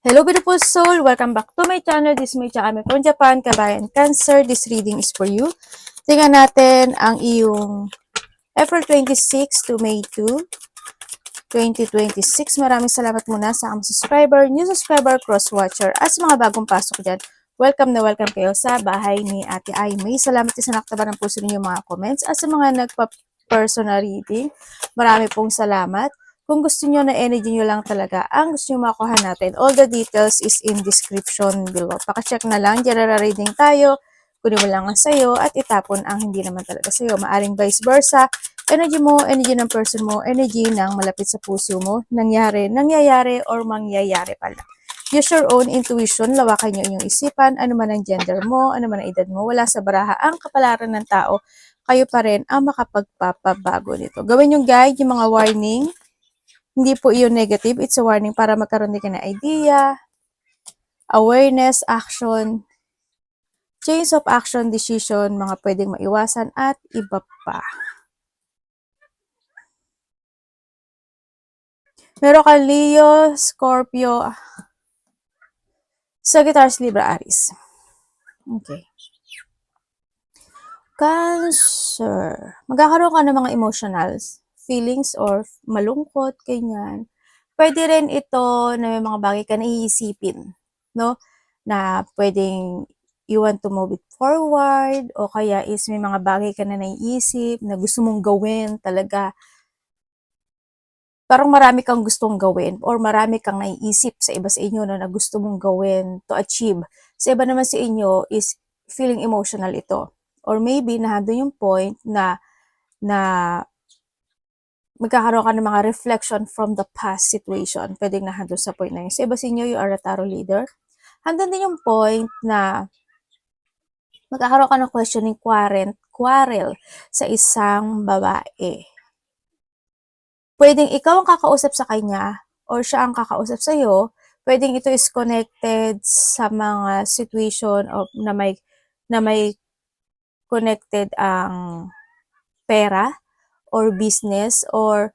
Hello beautiful soul! Welcome back to my channel. This is my channel from Japan, Kabayan Cancer. This reading is for you. Tingnan natin ang iyong April 26 to May 2, 2026. Maraming salamat muna sa aming subscriber, new subscriber, cross-watcher, at sa mga bagong pasok dyan. Welcome na welcome kayo sa bahay ni Ate Aimee. Salamat din sa nakataban ng puso ninyo mga comments. At sa mga nagpa-personal reading, marami pong salamat. Kung gusto nyo na energy nyo lang talaga, ang gusto nyo makuha natin, all the details is in description below. Pakicheck na lang, general reading tayo, kunin mo lang ang sayo, at itapon ang hindi naman talaga sayo. Maaring vice versa, energy mo, energy ng person mo, energy ng malapit sa puso mo, nangyayari, or mangyayari pala. Use your own intuition, lawakan nyo inyong isipan, ano man ang gender mo, ano man ang edad mo, wala sa baraha ang kapalaran ng tao, kayo pa rin ang makapagpapabago nito. Gawin yung guide, yung mga warning. Hindi po iyon negative, it's a warning para magkaroon din ka ng idea, awareness, action, change of action, decision, mga pwedeng maiwasan, at iba pa. Meron ka Leo, Scorpio, Sagittarius, Libra, Aries. Okay. Cancer. Magkakaroon ka ng mga emotional feelings or malungkot, ganyan. Pwede rin ito na may mga bagay ka naiisipin, no? Na pwedeng you want to move it forward, o kaya is may mga bagay ka na naiisip na gusto mong gawin talaga. Parang marami kang gustong gawin or marami kang naiisip sa iba sa inyo na gusto mong gawin to achieve. Sa iba naman sa inyo is feeling emotional ito. Or maybe nandun yung point na magkakaroon ka ng mga reflection from the past situation. Pwedeng nandun sa point na yun. Sa iba sa inyo, you are a tarot leader. Hanggang din yung point na magkakaroon ka ng questioning quarrel sa isang babae. Pwedeng ikaw ang kakausap sa kanya or siya ang kakausap sa iyo. Pwedeng ito is connected sa mga situation of na may connected ang pera or business or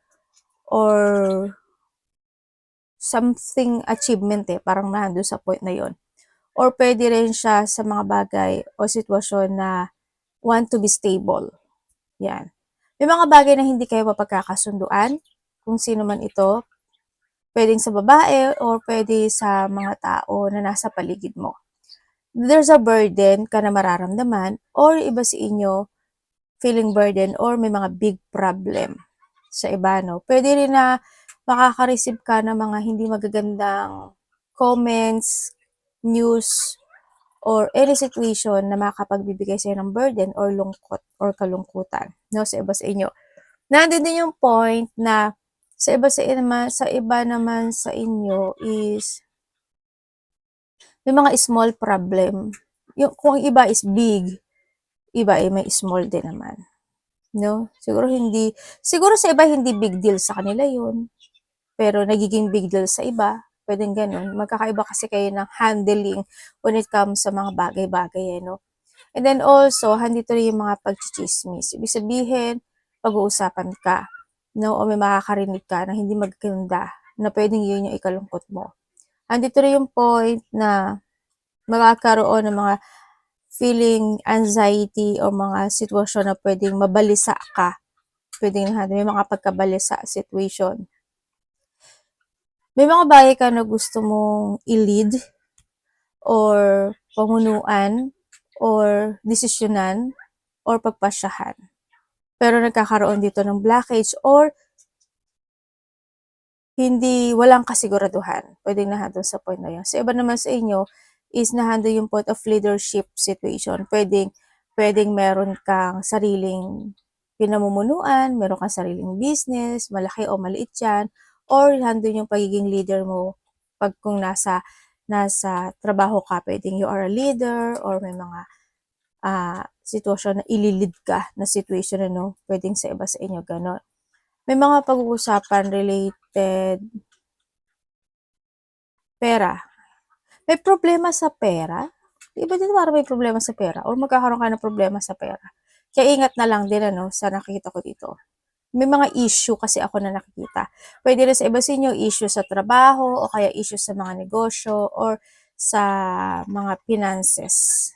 something achievement parang nandun sa point na yon. Or pwede rin siya sa mga bagay o sitwasyon na want to be stable. Yan. May mga bagay na hindi kayo mapagkakasunduan, kung sino man ito, pwedeng sa babae or pwede sa mga tao na nasa paligid mo. There's a burden ka na mararamdaman or iba sa inyo, feeling burden or may mga big problem sa iba, no? Pwede rin na makaka-receive ka ng mga hindi magagandang comments, news, or any situation na makapagbibigay sa'yo ng burden or lungkot or kalungkutan, no? Sa iba sa inyo. Nandun din yung point na sa iba naman sa inyo is may mga small problem. Yung, kung iba is big, iba ay may small din naman. No? Siguro sa iba hindi big deal sa kanila yun. Pero nagiging big deal sa iba. Pwedeng ganun. Magkakaiba kasi kayo ng handling when it comes sa mga bagay-bagay, no? And then also, handito rin yung mga pagchichismis. Ibig sabihin, pag-uusapan ka, no? O may makakarinig ka na hindi maganda, na pwedeng yun yung ikalungkot mo. Handito rin yung point na magkakaroon ng mga feeling anxiety o mga sitwasyon na pwedeng mabalisa ka. Pwedeng may mga pagkabalisa situation. May mga bagay ka na gusto mong i-lead or pamunuan or desisyonan or pagpasyahan. Pero nagkakaroon dito ng blockage or walang kasiguraduhan. Pwedeng nandun sa point na yun. Sa iba naman sa inyo is nandun yung point of leadership situation. Pwedeng meron kang sariling pinamumunuan, meron kang sariling business, malaki o maliit yan, or nandun yung pagiging leader mo kung nasa trabaho ka, pwedeng you are a leader or may mga sitwasyon na ililid ka na situation, ano, pwedeng sa iba sa inyo, gano'n. May mga pag-uusapan related pera. May problema sa pera? Iba din parang may problema sa pera or magkakaroon ka ng problema sa pera. Kaya ingat na lang din, ano, sa nakikita ko dito. may mga issue kasi ako na nakikita. Pwede rin sa iba sa inyo, issue sa trabaho, o kaya issue sa mga negosyo, or sa mga finances.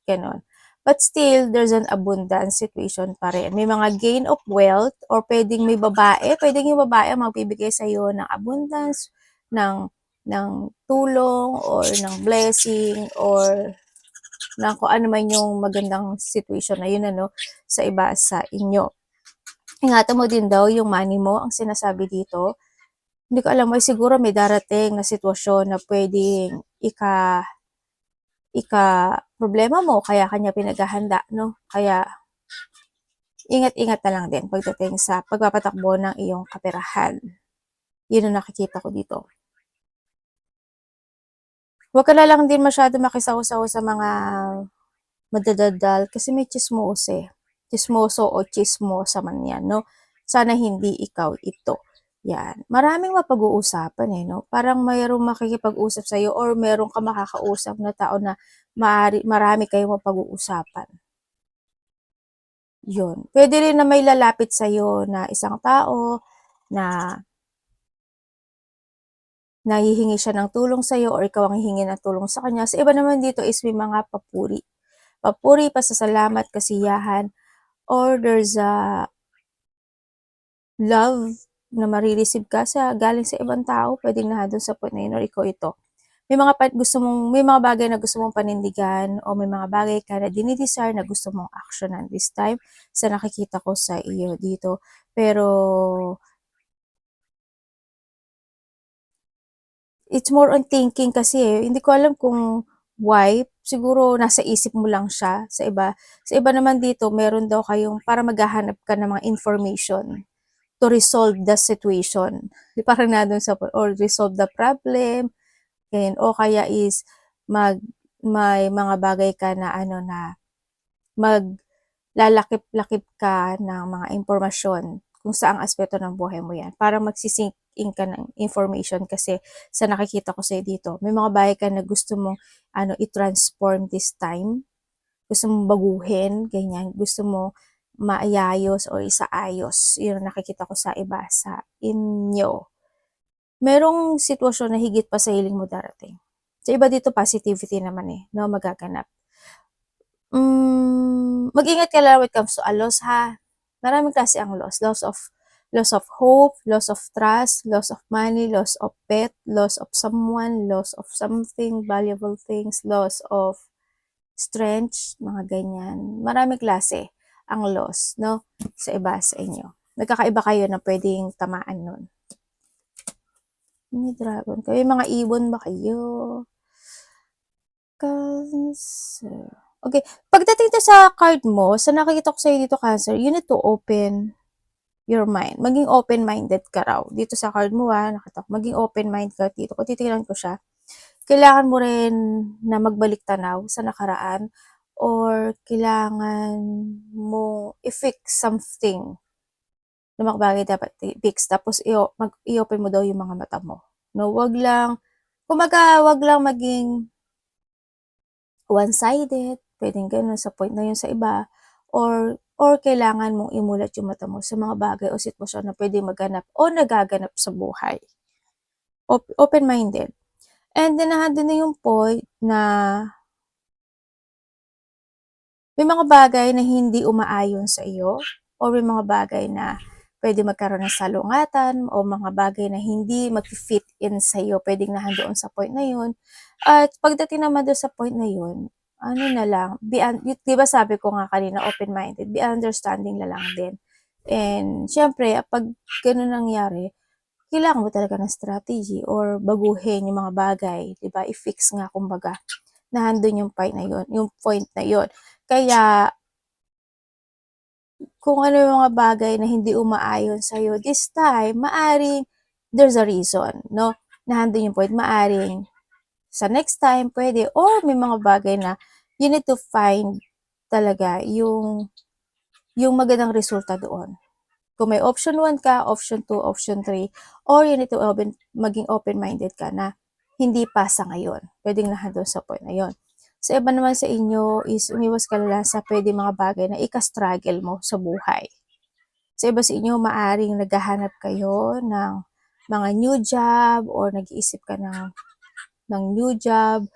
Ganon. But still, there's an abundance situation pa rin. May mga gain of wealth, or pwedeng may babae, pwedeng yung babae ang magbibigay sa iyo ng abundance, ng, ng tulong, or ng blessing, or ng kung ano man yung magandang situation na yun, ano, sa iba sa inyo. Ingatan mo din daw yung money mo, ang sinasabi dito. Hindi ko alam, may siguro may darating na sitwasyon na pwedeng problema mo, kaya kanya pinaghahanda, no? Kaya, ingat-ingat na lang din pagdating sa pagpapatakbo ng iyong kaperahan. Yun ang nakikita ko dito. Huwag ka na lang din masyado makisaw-saw sa mga madadadal kasi may chismos eh. Chismoso o chismosa man yan, no? Sana hindi ikaw ito. Yan. Maraming mapag-uusapan eh, no? Parang mayroong makikipag-usap sa'yo or mayroong ka makakausap na tao na marami kayong mapag-uusapan. Yun. Pwede rin na may lalapit sa'yo na isang tao na nahihingi siya ng tulong sa'yo or ikaw ang hihingi ng tulong sa kanya. Sa iba naman dito is may mga papuri. Papuri, pasasalamat, kasiyahan, or there's a love na marireceive ka galing sa ibang tao, pwedeng nandun sa point na yun, or ikaw ito. May mga bagay na gusto mong panindigan, o may mga bagay ka na dinidesire na gusto mong actionan this time sa nakikita ko sa iyo dito. Pero it's more on thinking kasi eh. Hindi ko alam kung why. Siguro nasa isip mo lang siya sa iba. Sa iba naman dito, meron daw kayong para maghahanap ka ng mga information to resolve the situation. Parang na sa or resolve the problem. Ganyan. O kaya is may mga bagay ka na ano na maglalakip-lakip ka ng mga impormasyon kung saang aspeto ng buhay mo yan. Para magsisink in ka ng information kasi sa nakikita ko sa dito, may mga bagay ka na gusto mong i-transform this time. Gusto mong baguhin, ganyan. Gusto mo maayos o isaayos. Yun ang nakikita ko sa iba sa inyo. Merong sitwasyon na higit pa sa hiling mo darating. Sa iba dito, positivity naman eh, no, magaganap. Mag-ingat ka lang when it comes to a loss ha. Maraming klase ang loss. Loss of hope, loss of trust, loss of money, loss of pet, loss of someone, loss of something, valuable things, loss of strength, mga ganyan. Maraming klase ang loss, no? Sa iba sa inyo. Nagkakaiba kayo na pwedeng tamaan nun. May dragon kayo. May mga ibon ba kayo? Cancer. Okay. Pagdating to sa card mo, sa nakikita ko sa'yo dito, Cancer, you need to open your mind. Maging open-minded ka raw. Dito sa card mo, nakita ko, maging open-minded ka dito. Kung titignan ko siya, kailangan mo rin na magbalik tanaw sa nakaraan or kailangan mo i-fix something na makabagay dapat i-fix. Tapos, i-open mo daw yung mga mata mo. No, wag lang maging one-sided, pwedeng gano'n sa point na yun sa iba, or kailangan mong imulat yung mata mo sa mga bagay o sitwasyon na pwedeng maganap o nagaganap sa buhay. Open-minded. And then, nandun na yung point na may mga bagay na hindi umaayon sa iyo, o may mga bagay na pwede magkaroon ng salungatan, o mga bagay na hindi mag-fit in sa iyo, pwedeng nahandoon sa point na yun. At pagdating naman doon sa point na yun, ano na lang, di ba sabi ko nga kanina, open-minded, be understanding na lang din. And, syempre, pag ganun nangyari, kailangan mo talaga ng strategy or baguhin yung mga bagay, di ba? I-fix nga, kumbaga, nahandun yung point na yun. Kaya, kung ano yung mga bagay na hindi umaayon sa'yo, this time, maaring there's a reason, no? Nahandun yung point, maaring sa next time, pwede, or may mga bagay na you need to find talaga yung magandang resulta doon. Kung may option 1 ka, option 2, option 3, or you need to maging open-minded ka na hindi pa sa ngayon. Pwedeng nahandun sa point na yun. Sa iba naman sa inyo is umiwas ka lang sa pwede mga bagay na ika-struggle mo sa buhay. Sa iba sa inyo, maaring naghahanap kayo ng mga new job or nag-iisip ka ng new job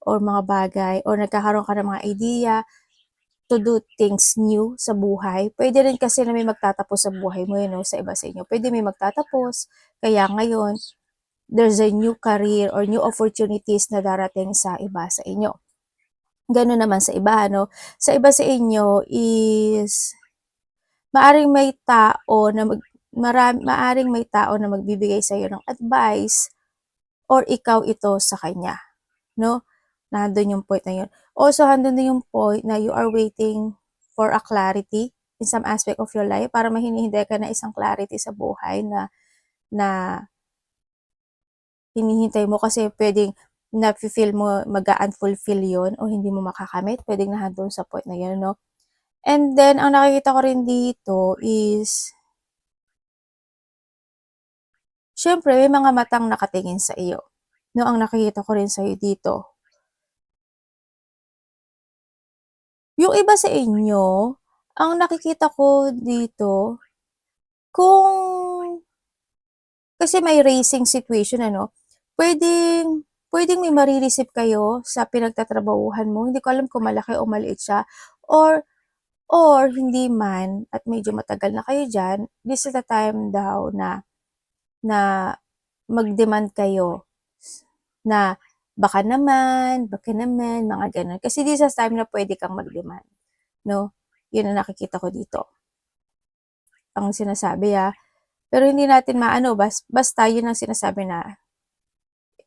or mga bagay or nagkakaroon ka ng mga idea to do things new sa buhay. Pwede rin kasi na may magtatapos sa buhay mo yun, no? Sa iba sa inyo. Pwede may magtatapos. Kaya ngayon, there's a new career or new opportunities na darating sa iba sa inyo. Gano'n naman sa iba, no? Sa iba sa inyo is maaring may tao na maaring may tao na magbibigay sa iyo ng advice or ikaw ito sa kanya, no? Nandun yung point na yun. Also, nandun na yung point na you are waiting for a clarity in some aspect of your life para mahinihintay ka na isang clarity sa buhay na hinihintay mo kasi pwedeng na-feel mo mag-unfulfill yun o hindi mo makakamit. Pwedeng nandun sa point na yun, no? And then, ang nakikita ko rin dito is, syempre, may mga matang nakatingin sa iyo. No, ang nakikita ko rin sa iyo dito. Yung iba sa inyo, ang nakikita ko dito, kung kasi may racing situation ano, pwedeng may mare-receive kayo sa pinagtatrabahuhan mo. Hindi ko alam kung malaki o maliit siya or hindi man at medyo matagal na kayo diyan, this is the time daw na mag-demand kayo na baka naman, mga gano'n. Kasi this is time na pwede kang mag-demand, no? Yun ang nakikita ko dito. Ang sinasabi pero hindi natin maano, basta yun ang sinasabi na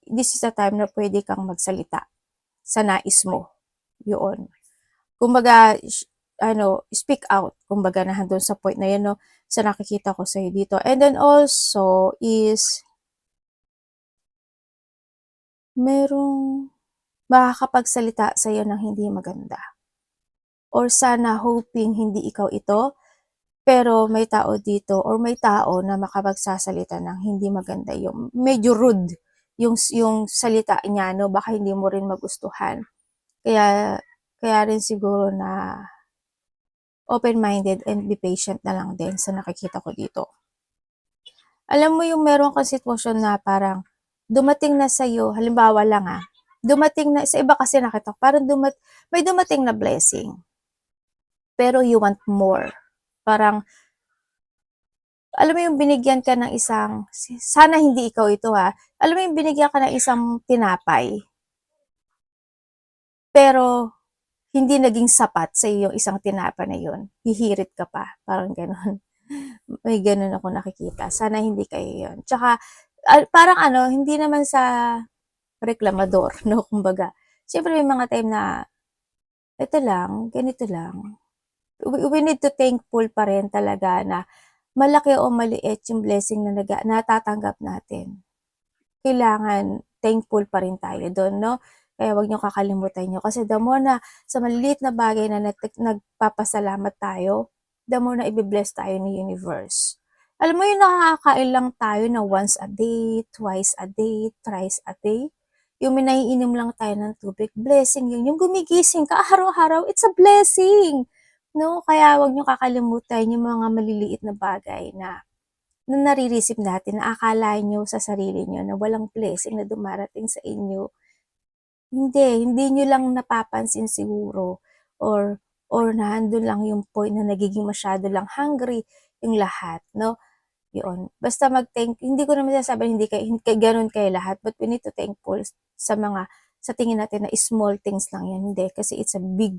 this is the time na pwede kang magsalita sa nais mo. Yun. Kumbaga, speak out. Kumbaga, nandun sa point na yun, no? Sa nakikita ko sa'yo dito. And then also is, merong makakapagsalita sa'yo ng hindi maganda. Or sana hoping hindi ikaw ito, pero may tao dito or may tao na makapagsasalita ng hindi maganda, yung medyo rude yung salita niya, no? Baka hindi mo rin magustuhan. Kaya rin siguro na open-minded and be patient na lang din sa nakikita ko dito. Alam mo yung meron kang sitwasyon na parang dumating na sa'yo, halimbawa lang dumating na, sa iba kasi nakita ko, parang may dumating na blessing. Pero you want more. Parang, alam mo yung binigyan ka ng isang, sana hindi ikaw ito alam mo yung binigyan ka ng isang tinapay, pero hindi naging sapat sa iyo yung isang tinapay na yun. Hihirit ka pa. Parang gano'n. May gano'n ako nakikita. Sana hindi kayo yun. Tsaka, parang hindi naman sa reklamador, no? Kumbaga, siyempre may mga time na, ito lang, ganito lang. We need to thankful pa rin talaga na malaki o maliit yung blessing na natatanggap natin. Kailangan thankful pa rin tayo doon, no? Kaya wag niyo kakalimutan yun. Kasi the more na sa maliliit na bagay na nagpapasalamat tayo, the more na ibe-bless tayo ni universe. Alam mo yung nakakakain lang tayo na once a day, twice a day, thrice a day. Yung naiinom lang tayo ng tubig, blessing yun. Yung gumigising ka araw-araw, it's a blessing. No? Kaya wag niyo kakalimutan yung mga maliliit na bagay na nare-receive natin na akala nyo sa sarili nyo na walang blessing na dumarating sa inyo. Hindi nyo lang napapansin siguro or nandun lang yung point na nagiging masyado lang hungry yung lahat, no? Yun. Basta hindi ko naman sinasabi hindi ganun kayo lahat, but we need to thankful sa tingin natin na small things lang yan. Hindi, kasi it's a big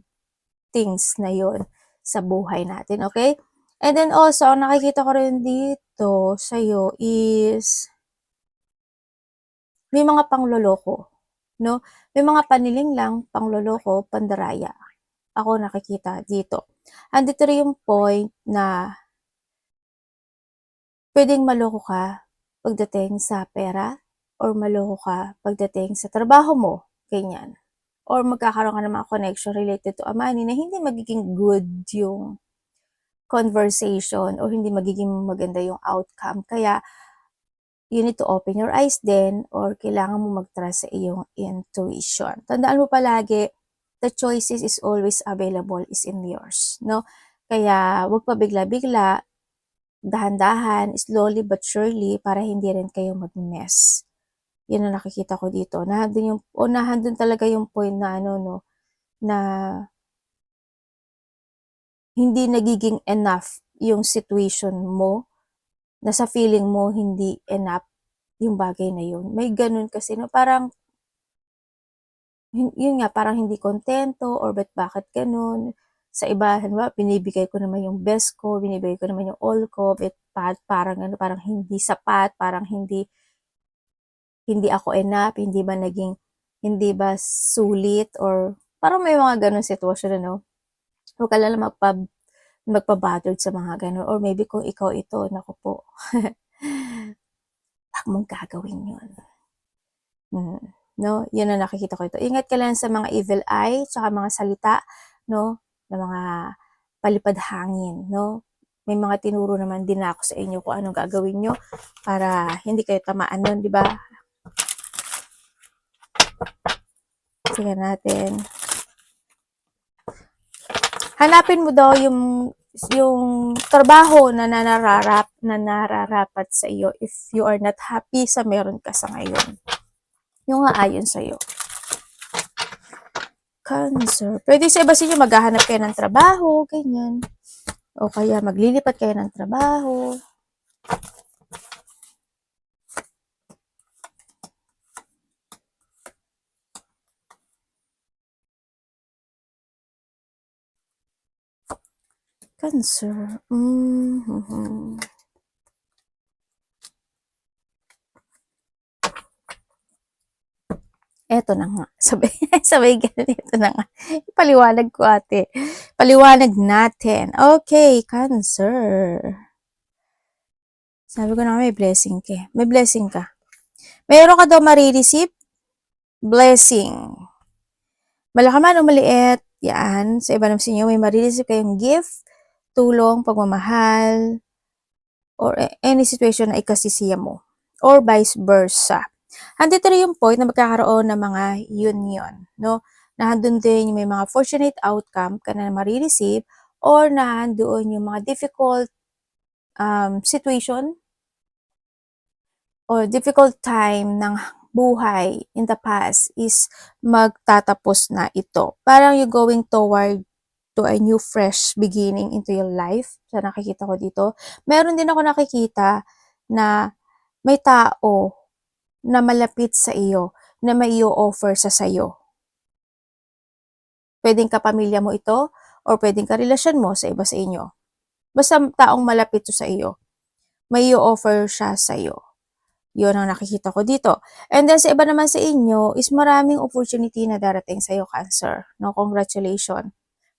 things na yon sa buhay natin, okay? And then also, ang nakikita ko rin dito sa'yo is, may mga pangloloko, no? May mga paniling lang, pangloloko, pandaraya. Ako nakikita dito. Andito rin yung point na pwedeng maloko ka pagdating sa pera or maloko ka pagdating sa trabaho mo, ganyan. Or magkakaroon ka ng mga connection related to money na hindi magiging good yung conversation or hindi magiging maganda yung outcome. Kaya, you need to open your eyes din or kailangan mo mag-trust sa iyong intuition. Tandaan mo palagi, the choices is always available is in yours, no? Kaya, huwag pa bigla-bigla, dahan-dahan, slowly but surely, para hindi rin kayo mag-mess. Yun ang nakikita ko dito. Nandun talaga yung point na ano, no, na hindi nagiging enough yung situation mo, na sa feeling mo hindi enough yung bagay na yun. May ganun kasi, no, parang, yun nga, parang hindi kontento or bakit ganun. Sa iba, halimbawa, binibigay ko naman yung best ko, binibigay ko naman yung all ko, parang ano, parang hindi sapat, parang hindi ako enough, hindi ba sulit, or parang may mga ganun sitwasyon, ano. Huwag ka lang magpa-bothered sa mga ganun, or maybe kung ikaw ito, naku po, wag mong gagawin yun. No, yun ang nakikita ko ito. Ingat ka lang sa mga evil eye, tsaka mga salita, no, na mga palipad hangin, no. May mga tinuro naman din ako sa inyo kung anong gagawin nyo para hindi kayo tamaan nun, di ba? Tingnan natin. Hanapin mo daw yung trabaho na nararapat sa iyo if you are not happy sa meron ka sa ngayon. Yung aayon sa iyo. Cancer. Pwede sa iba sa inyo maghahanap kayo ng trabaho, ganyan. O kaya maglilipat kayo ng trabaho. Cancer. Eto na nga. Sabay ganun. Eto na nga. Paliwanag ko, ate. Paliwanag natin. Okay, Cancer. Sabi ko na may blessing ka. May blessing ka. Mayroon ka daw marireceive blessing. Malaki man o maliit, yan. Sa iba naman sa inyo, may marireceive kayong gift, tulong, pagmamahal, or any situation na ikasisiya mo. Or vice versa. Andito rin yung point na magkakaroon ng mga union, no? Nahandun din may mga fortunate outcome ka na marireceive, or nahandun yung mga difficult situation or difficult time ng buhay in the past is magtatapos na ito. Parang you're going toward to a new fresh beginning into your life. Sa nakikita ko dito. Meron din ako nakikita na may tao na malapit sa iyo na may i-offer sa sayo. Pwedeng kapamilya mo ito or pwedeng karelasyon mo sa iba sa inyo. Basta taong malapit to sa iyo. May i-offer siya sa iyo. Yun ang nakikita ko dito. And then sa iba naman sa inyo is maraming opportunity na darating sa iyo, Cancer. No, congratulations.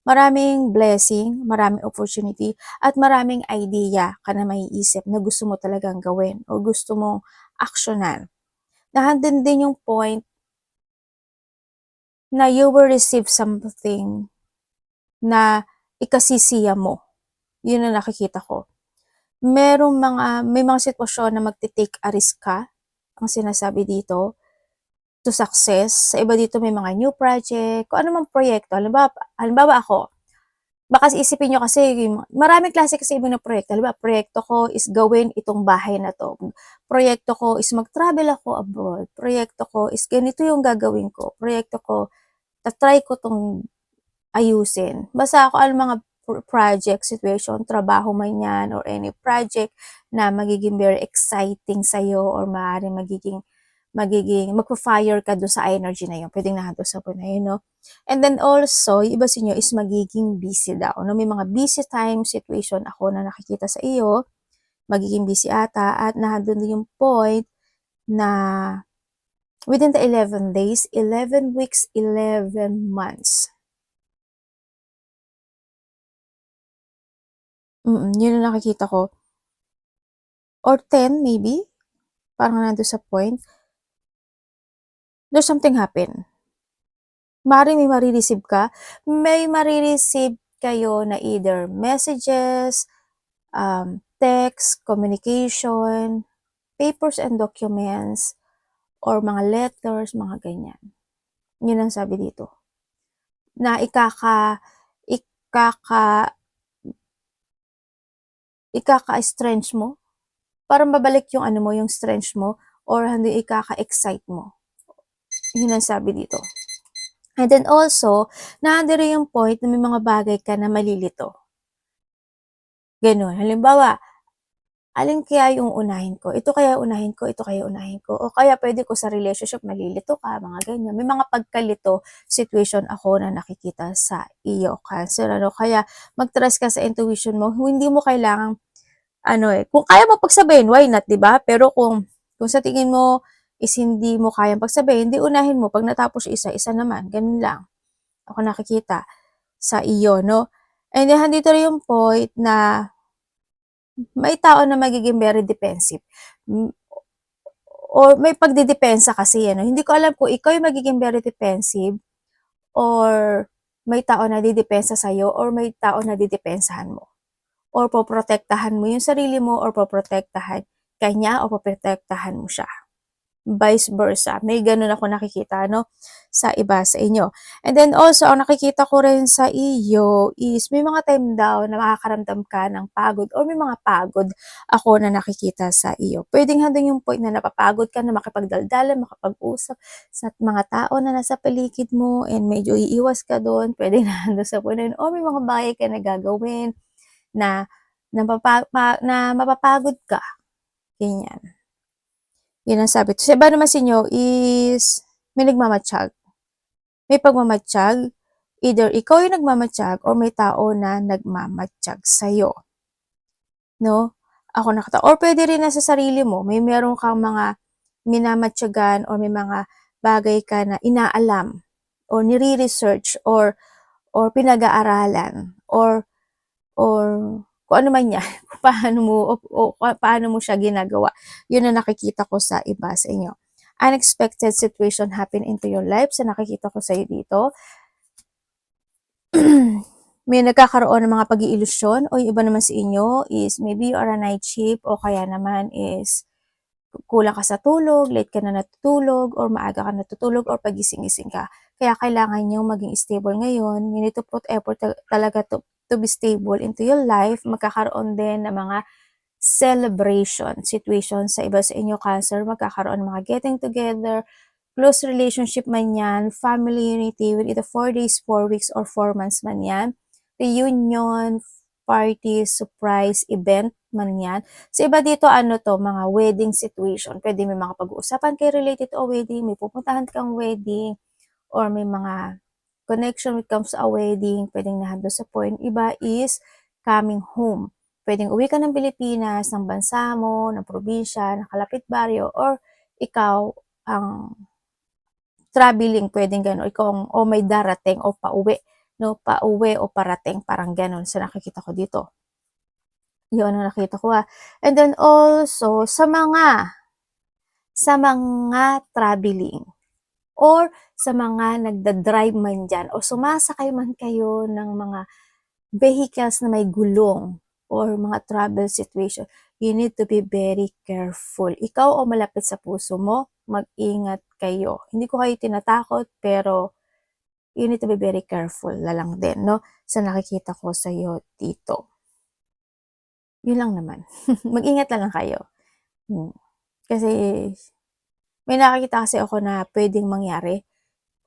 Maraming blessing, maraming opportunity, at maraming idea ka na maiisip na gusto mo talagang gawin o gusto mong aksyonan. Nahandun din yung point na you will receive something na ikasisiya mo. Yun ang nakikita ko. May mga sitwasyon na magte-take a risk ka, ang sinasabi dito, to success. Sa iba dito may mga new project, kung ano mang proyekto. Halimbawa ako, baka isipin nyo kasi, maraming klase kasi ibang na proyekto. Halimbawa, proyekto ko is gawin itong bahay na to. Proyekto ko is mag-travel ako abroad. Proyekto ko is ganito yung gagawin ko. Proyekto ko, try ko tong ayusin. Basta ako ang mga project, situation, trabaho man yan, or any project na magiging very exciting sa'yo, or maaaring magiging magpa-fire ka doon sa energy na yun. Pwedeng nandun sa point na yun, no? And then also, yung iba sa inyo is magiging busy daw. No? May mga busy time situation ako na nakikita sa iyo, magiging busy ata, at nandun din yung point na within the 11 days, 11 weeks, 11 months. Yun ang nakikita ko. Or 10 maybe, parang nandun sa point. There's something happen. Maaaring may marireceive ka. May marireceive kayo na either messages, text, communication, papers and documents, or mga letters, mga ganyan. Yun ang sabi dito. Na ikaka ikaka-stretch mo, para mabalik yung ano mo, yung stretch mo, or hindi ikaka-excite mo. Yun ang sabi dito. And then also, nandito yung point na may mga bagay ka na malilito. Ganun. Halimbawa, alin kaya yung unahin ko? Ito kaya unahin ko? Ito kaya unahin ko? O kaya pwede ko sa relationship malilito ka, mga ganyan. May mga pagkalito situation ako na nakikita sa iyo, Cancer. Ano? Kaya mag-trust ka sa intuition mo. Hindi mo kailangang, kung kaya mo pagsabihin, why not, di ba? Pero kung sa tingin mo is hindi mo kayang pagsabihin, hindi unahin mo. Pag natapos isa, isa naman. Ganun lang. Ako nakikita sa iyo, no? And then, dito rin yung point na may tao na magiging very defensive. Or may pagdidepensa kasi, Hindi ko alam kung ikaw yung magiging very defensive or may tao na didepensa sa'yo or may tao na didepensahan mo. Or poprotektahan mo yung sarili mo or poprotektahan kanya o poprotektahan mo siya. Vice versa. May ganun ako nakikita, sa iba sa inyo. And then also, ang nakikita ko rin sa iyo is may mga time daw na makakaramdam ka ng pagod or may mga pagod ako na nakikita sa iyo. Pwedeng hanggang yung point na napapagod ka na makipagdaldalan, makapag-usap sa mga tao na nasa paligid mo and medyo iiwas ka doon. Pwede na hanggang sa point na yun. O may mga bagay ka na gagawin na mapapagod ka. Ganyan. Yun ang sabi. Sa iba naman sa inyo is may nagmamatsyag. May pagmamatsyag. Either ikaw yung nagmamatsyag or may tao na nagmamatsyag sa'yo. No? Ako nakata. Or pwede rin na sa sarili mo. May meron kang mga minamatsyagan or may mga bagay ka na inaalam or nire-research or pinag-aaralan or kung ano man yan, kung paano mo siya ginagawa. Yun ang nakikita ko sa iba sa inyo. Unexpected situation happen into your life. So, nakikita ko sa iyo dito. May nagkakaroon ng mga pag-iilusyon o yung iba naman sa inyo is maybe you are a night shift o kaya naman is kulang ka sa tulog, late ka na natutulog, or maaga ka natutulog, or pagising-gising ka. Kaya kailangan nyo maging stable ngayon. You need to put effort talaga to be stable into your life. Magkakaroon din ng mga celebration situation sa iba sa inyo, Cancer. Magkakaroon ng mga getting together, close relationship man yan, family unity, with either 4 days, 4 weeks, or 4 months man yan. Reunion, party, surprise, event man yan. So, iba dito, mga wedding situation. Pwede may mga pag-uusapan kayo related to a wedding, may pupuntahan kang wedding, or may mga connection when it comes to a wedding, pwedeng nahando sa point. Iba is coming home. Pwedeng uwi ka ng Pilipinas, ng bansa mo, ng probinsya, ng kalapit baryo, or ikaw ang traveling, pwedeng gano'n. Ikaw o may darating o pauwi, no? Pauwi o parating, parang gano'n sa nakikita ko dito. Yun ang nakita ko. And then also, sa mga traveling or sa mga nagda-drive man dyan o sumasakay man kayo ng mga vehicles na may gulong or mga travel situation, you need to be very careful. Ikaw o malapit sa puso mo, mag-ingat kayo. Hindi ko kayo tinatakot, pero you need to be very careful na lang din, no? Sa nakikita ko sa iyo dito. Yun lang naman. Mag-ingat na lang kayo. Kasi may nakakita kasi ako na pwedeng mangyari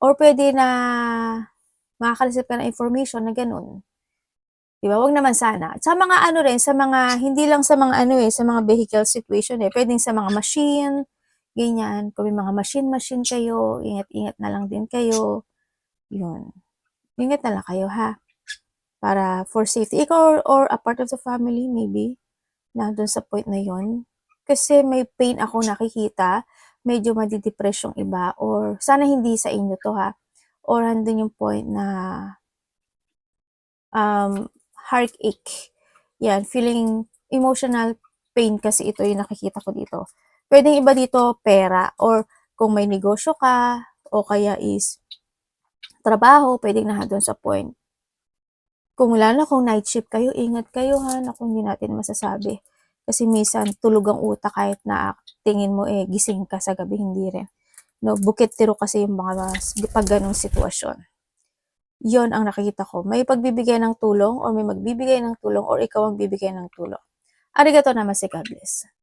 or pwede na makaka-receive ka ng information na ganun. Diba? Wag naman sana. Sa mga sa mga, hindi lang sa mga sa mga vehicle situation pwedeng sa mga machine, ganyan. Kung may mga machine kayo, ingat-ingat na lang din kayo. Yun. Ingat na lang kayo, ha? Para for safety. Ikaw or a part of the family, maybe, nandun sa point na yon. Kasi may pain ako nakikita, medyo madidepress yung iba, or sana hindi sa inyo to, ha? Or andun yung point na heartache. Yan, feeling emotional pain kasi ito yung nakikita ko dito. Pwedeng iba dito pera or kung may negosyo ka o kaya is trabaho, pwedeng na doon sa point. Kung lalo kung night shift kayo, ingat kayo, ha, na kung hindi natin masasabi. Kasi minsan tulog ang utak kahit na tingin mo gising ka sa gabi, hindi rin. No, bukit tiro kasi yung mga pag ganong sitwasyon. Yon ang nakikita ko. May pagbibigay ng tulong or may magbibigay ng tulong or ikaw ang bibigay ng tulong. Arigatou namaste, God bless.